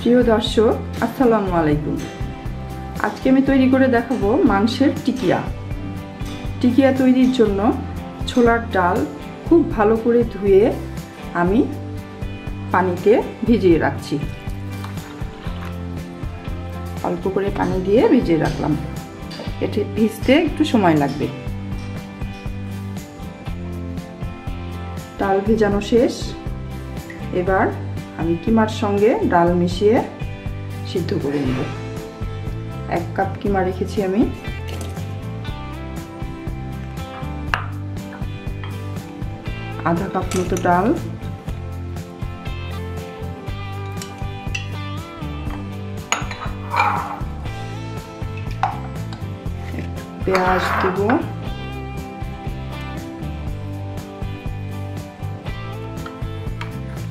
প্রিয় দর্শক, আসসালামু আলাইকুম। আজকে আমি তৈরি করে দেখাবো মাংসের টিকিয়া। টিকিয়া তৈরির জন্য ছোলার ডাল খুব ভালো করে ধুয়ে আমি পানিতে ভিজিয়ে রাখছি। অল্প করে পানি দিয়ে ভিজিয়ে রাখলাম, এটি ভিজতে একটু সময় লাগবে। ডাল ভেজানো শেষ। এবার আমি কিমার সঙ্গে ডাল মিশিয়ে সিদ্ধ করে নেব। 1 কাপ কিমা রেখেছি আমি। আধা কাপ মতো ডাল, পেঁয়াজ দেব,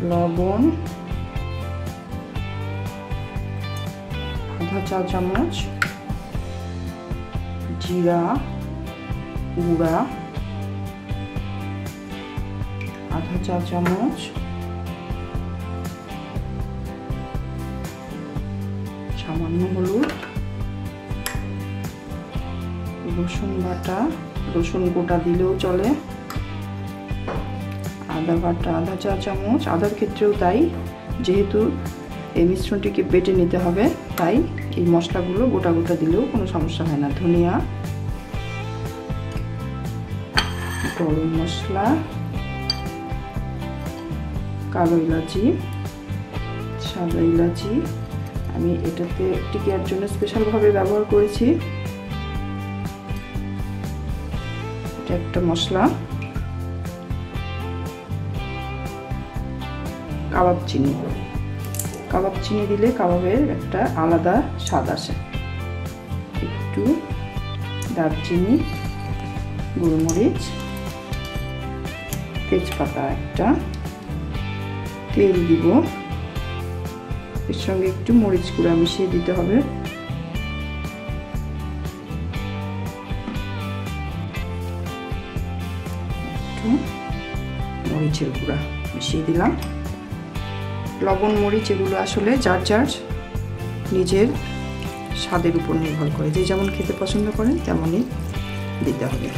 লবণ আধা চা চামচ, জিরা গুঁড়া আধা চা চামচ, সামান্য হলুদ, রসুন বাটা, রসুন গোটা দিলেও চলে, আদা বাটা আধা চা চামচ। আদার ক্ষেত্রেও তাই, যেহেতু এই মিশ্রণটিকে বেটে নিতে হবে, তাই এই মশলাগুলো গোটা গোটা দিলেও কোনো সমস্যা হয় না। ধনিয়া, গরম মশলা, কালো ইলাচি, সাদা ইলাচি আমি এটাতে টিকিয়ার জন্য স্পেশালভাবে ব্যবহার করেছি। এটা একটা মশলা। কাবাব চিনি, কাবাব চিনি দিলে কাবাবের একটা আলাদা স্বাদ আসে। একটু দারচিনি, গোলমরিচ, তেজপাতা একটা, তেল দিব, এর সঙ্গে একটু মরিচ গুঁড়া মিশিয়ে দিতে হবে। একটু মরিচের গুঁড়া মিশিয়ে দিলাম। লবণ মরিচ এগুলো আসলে যার যার নিজের স্বাদের উপর নির্ভর করে, যে যেমন খেতে পছন্দ করেন তেমনই দিতে হবে।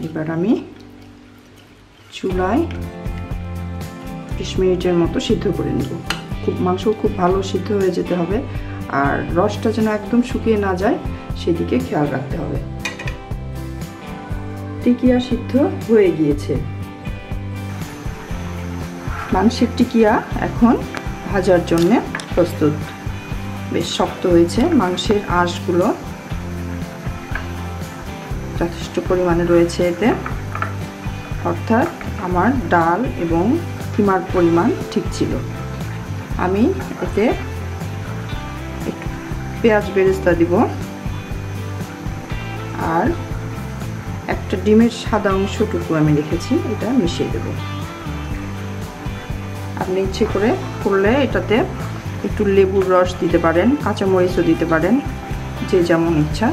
এবার আমি চুলায় 20 মিনিটের মতো সিদ্ধ করে নেব। মাংস খুব ভালো সিদ্ধ হয়ে যেতে হবে, আর রসটা যেন একদম শুকিয়ে না যায় সেদিকে খেয়াল রাখতে হবে। টিকিয়া সিদ্ধ হয়ে গিয়েছে। মাংসের টিকিয়া এখন ভাজার জন্য প্রস্তুত। বেশ শক্ত হয়েছে, মাংসের আঁশগুলো যথেষ্ট পরিমাণে রয়েছে এতে, অর্থাৎ আমার ডাল এবং কিমার পরিমাণ ঠিক ছিল। আমি এতে একটু পেঁয়াজ বেরেস্তা দিব, আর একটা ডিমের সাদা অংশটুকু আমি রেখেছি, এটা মিশিয়ে দেব। আপনি ইচ্ছে করে করলে এটাতে একটু লেবুর রস দিতে পারেন, কাঁচামরিচও দিতে পারেন, যে যেমন ইচ্ছা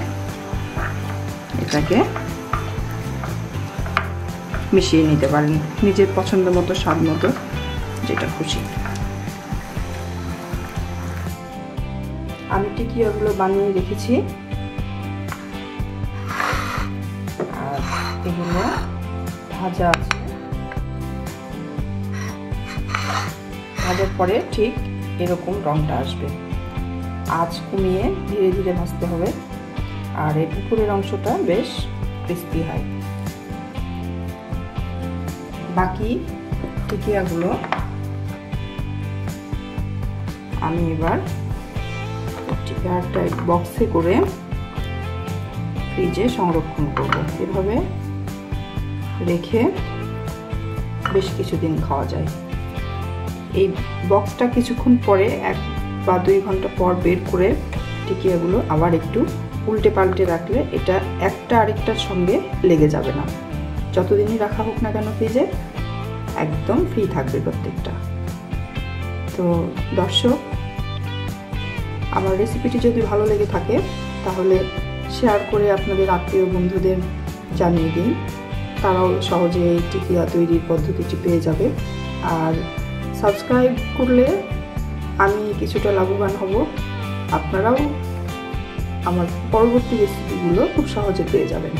এটাকে মিশিয়ে নিতে পারেন নিজের পছন্দ মতো, স্বাদ মতো, যেটা খুশি। আমি টিকিয়াগুলো বানিয়ে রেখেছি, আর এগুলো ভাজা আছে। ভাজার পরে ঠিক এরকম রংটা আসবে। আঁচ কমিয়ে ধীরে ধীরে ভাজতে হবে, আর এর উপরের অংশটা বেশ ক্রিস্পি হয়। বাকি টিকিয়াগুলো আমি এবার এয়ারটাইট বক্সে করে ফ্রিজে সংরক্ষণ করব। এভাবে রেখে বেশ কিছুদিন খাওয়া যায়। এই বক্সটা কিছুক্ষণ পরে 1 বা 2 ঘন্টা পর বের করে টিকিয়াগুলো আবার একটু উল্টে পাল্টে রাখলে এটা একটা আরেকটার সঙ্গে লেগে যাবে না। যতদিনই রাখা হোক না কেন ফ্রিজে, একদম ফ্রি থাকবে প্রত্যেকটা। তো দর্শক, আমার রেসিপিটি যদি ভালো লেগে থাকে তাহলে শেয়ার করে আপনাদের আত্মীয় বন্ধুদের জানিয়ে দিন, তারাও সহজে এই টিকিয়া তৈরির পদ্ধতিটি পেয়ে যাবে। আর সাবস্ক্রাইব করলে আমি কিছুটা লাভবান হব, আপনারাও আমার পরবর্তী রেসিপিগুলো খুব সহজে পেয়ে যাবেন।